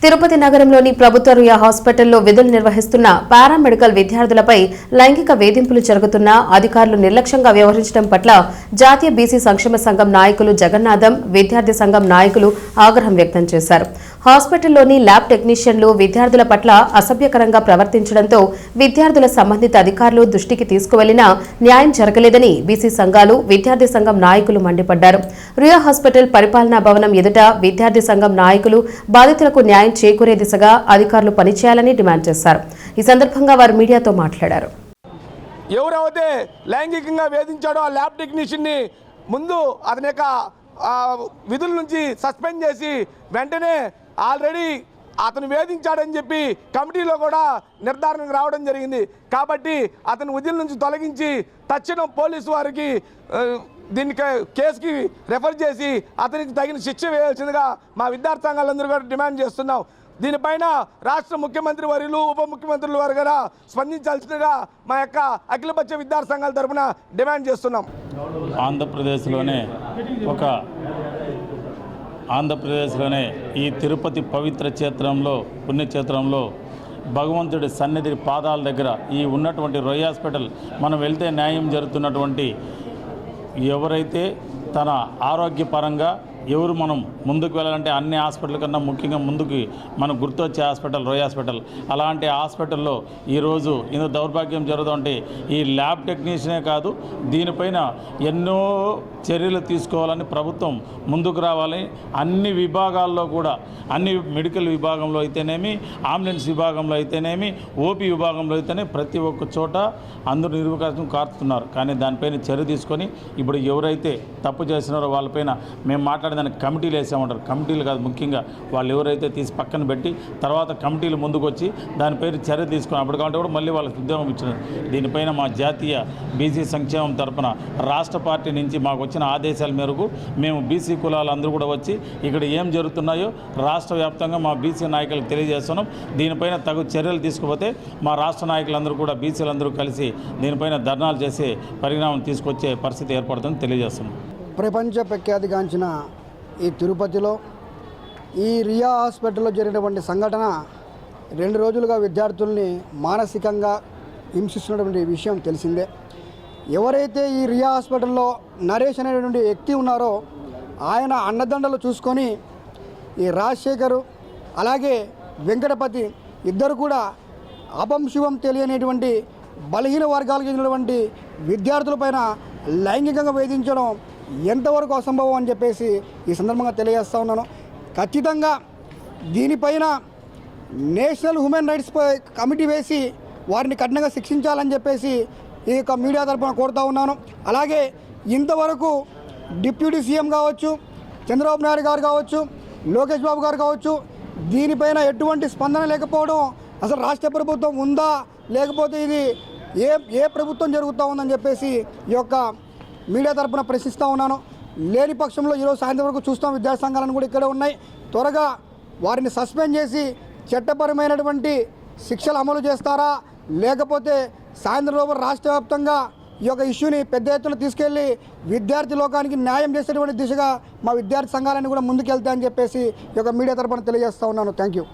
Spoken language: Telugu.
తిరుపతి నగరంలోని ప్రభుత్వ రుయా హాస్పిటల్లో విధులు నిర్వహిస్తున్న పారామెడికల్ విద్యార్థులపై లైంగిక వేధింపులు జరుగుతున్నా అధికారులు నిర్లక్ష్యంగా వ్యవహరించడం పట్ల జాతీయ బీసీ సంక్షేమ సంఘం నాయకులు జగన్నాథం, విద్యార్థి సంఘం నాయకులు ఆగ్రహం వ్యక్తం చేశారు. హాస్పిటల్లోని ల్యాబ్ టెక్నీషియన్లు విద్యార్థుల పట్ల అసభ్యకరంగా ప్రవర్తించడంతో విద్యార్థుల సంబంధిత అధికారులు దృష్టికి తీసుకువెళ్లినా న్యాయం జరగలేదని బీసీ సంఘాలు, విద్యార్థి సంఘం నాయకులు మండిపడ్డారు. రుయా హాస్పిటల్ పరిపాలనా భవనం ఎదుట విద్యార్థి సంఘం నాయకులు బాధితులకు న్యాయం చేకూరే దిశగా అధికారులు పనిచేయాలని డిమాండ్ చేశారు. ఈ సందర్భంగా వారు మీడియాతో మాట్లాడారు. ఎవరైతే లైంగికంగా వేధించాడో ఆ ల్యాబ్ టెక్నీషియన్ని ముందు అతని యొక్క విధుల నుంచి సస్పెండ్ చేసి వెంటనే ఆల్రెడీ అతను వేధించాడని చెప్పి కమిటీలో కూడా నిర్ధారణకు రావడం జరిగింది. కాబట్టి అతని విధుల నుంచి తొలగించి తక్షణం పోలీసు వారికి దీనికి కేసుకి రెఫర్ చేసి అతనికి తగిన శిక్ష వేయాల్సిందిగా మా విద్యార్థి సంఘాలందరూ కూడా డిమాండ్ చేస్తున్నాం. దీనిపైన రాష్ట్ర ముఖ్యమంత్రి వర్యులు, ఉప ముఖ్యమంత్రుల వారు కూడా స్పందించాల్సిందిగా మా యొక్క అఖిలపక్ష విద్యార్థి సంఘాల తరఫున డిమాండ్ చేస్తున్నాం. ఆంధ్రప్రదేశ్లోనే ఈ తిరుపతి పవిత్ర క్షేత్రంలో, పుణ్యక్షేత్రంలో భగవంతుడి సన్నిధి పాదాల దగ్గర ఈ ఉన్నటువంటి రొయ్య హాస్పిటల్ మనం వెళ్తే న్యాయం జరుగుతున్నటువంటి ఎవరైతే తన ఆరోగ్యపరంగా ఎవరు మనం ముందుకు వెళ్ళాలంటే అన్ని హాస్పిటల్ కన్నా ముఖ్యంగా ముందుకు మనకు గుర్తొచ్చే హాస్పిటల్ రొయ్య హాస్పిటల్. అలాంటి హాస్పిటల్లో ఈరోజు ఇంత దౌర్భాగ్యం జరుగుతుంటే ఈ ల్యాబ్ టెక్నీషియనే కాదు, దీనిపైన ఎన్నో చర్యలు తీసుకోవాలని ప్రభుత్వం ముందుకు రావాలి. అన్ని విభాగాల్లో కూడా, అన్ని మెడికల్ విభాగంలో అయితేనేమి, అంబులెన్స్ విభాగంలో అయితేనేమి, ఓపీ విభాగంలో అయితేనే ప్రతి ఒక్క చోట అందరూ నిర్వికాసం కారుతున్నారు. కానీ దానిపైన చర్య తీసుకొని ఇప్పుడు ఎవరైతే తప్పు చేసినారో వాళ్ళపైన మేము మాట్లాడే దానికి కమిటీలు వేసామంటారు. కమిటీలు కాదు, ముఖ్యంగా వాళ్ళు ఎవరైతే తీసి పక్కన పెట్టి తర్వాత కమిటీలు ముందుకు వచ్చి దానిపైన చర్య తీసుకుని అప్పుడు కాబట్టి కూడా మళ్ళీ వాళ్ళకి ఉద్యోగం ఇచ్చినారు. దీనిపైన మా జాతీయ బీసీ సంక్షేమం తరఫున రాష్ట్ర పార్టీ నుంచి మాకు వచ్చిన ఆదేశాల మేరకు మేము బీసీ కులాలందరూ కూడా వచ్చి ఇక్కడ ఏం జరుగుతున్నాయో రాష్ట్ర వ్యాప్తంగా మా బీసీ నాయకులకు తెలియజేస్తున్నాం. దీనిపైన తగు చర్యలు తీసుకుపోతే మా రాష్ట్ర నాయకులందరూ కూడా బీసీలందరూ కలిసి దీనిపైన ధర్నాలు చేసే పరిణామం తీసుకొచ్చే పరిస్థితి ఏర్పడుతుందని తెలియజేస్తున్నాం. ప్రపంచ ప్రఖ్యాతిగాంచిన ఈ తిరుపతిలో ఈ రియా హాస్పిటల్లో జరిగినటువంటి సంఘటన 2 రోజులుగా విద్యార్థుల్ని మానసికంగా హింసిస్తున్నటువంటి విషయం తెలిసిందే. ఎవరైతే ఈ రియా హాస్పిటల్లో నరేష్ అనేటువంటి వ్యక్తి ఉన్నారో ఆయన అండదండలు చూసుకొని ఈ రాజశేఖరు అలాగే వెంకటపతి ఇద్దరు కూడా అపంశుభం తెలియనిటువంటి బలహీన వర్గాలకు చెందినటువంటి విద్యార్థులపైన లైంగికంగా వేధించడం ఎంతవరకు అసంభవం అని చెప్పేసి ఈ సందర్భంగా తెలియజేస్తూ ఉన్నాను. ఖచ్చితంగా దీనిపైన నేషనల్ హ్యూమన్ రైట్స్ కమిటీ వేసి వారిని కఠినంగా శిక్షించాలని చెప్పేసి ఈ యొక్క మీడియా తరఫున కోరుతూ ఉన్నాను. అలాగే ఇంతవరకు డిప్యూటీ సీఎం కావచ్చు, చంద్రబాబు నాయుడు గారు కావచ్చు, లోకేష్ బాబు గారు కావచ్చు, దీనిపైన ఎటువంటి స్పందన లేకపోవడం, అసలు రాష్ట్ర ప్రభుత్వం ఉందా లేకపోతే ఇది ఏ ప్రభుత్వం జరుగుతూ ఉందని చెప్పేసి ఈ యొక్క మీడియా తరఫున ప్రశ్నిస్తూ ఉన్నాను. లేని పక్షంలో ఈరోజు సాయంత్రం వరకు చూస్తాం. విద్యార్థి సంఘాలను కూడా ఇక్కడే ఉన్నాయి. త్వరగా వారిని సస్పెండ్ చేసి చట్టపరమైనటువంటి శిక్షలు అమలు చేస్తారా, లేకపోతే సాయంత్రం లోపల రాష్ట్ర వ్యాప్తంగా ఈ యొక్క ఇష్యూని పెద్ద ఎత్తున తీసుకెళ్లి విద్యార్థి లోకానికి న్యాయం చేసేటువంటి దిశగా మా విద్యార్థి సంఘాలన్నీ కూడా ముందుకెళ్తాయని చెప్పేసి ఈ యొక్క మీడియా తరఫున తెలియజేస్తూ ఉన్నాను. Thank you.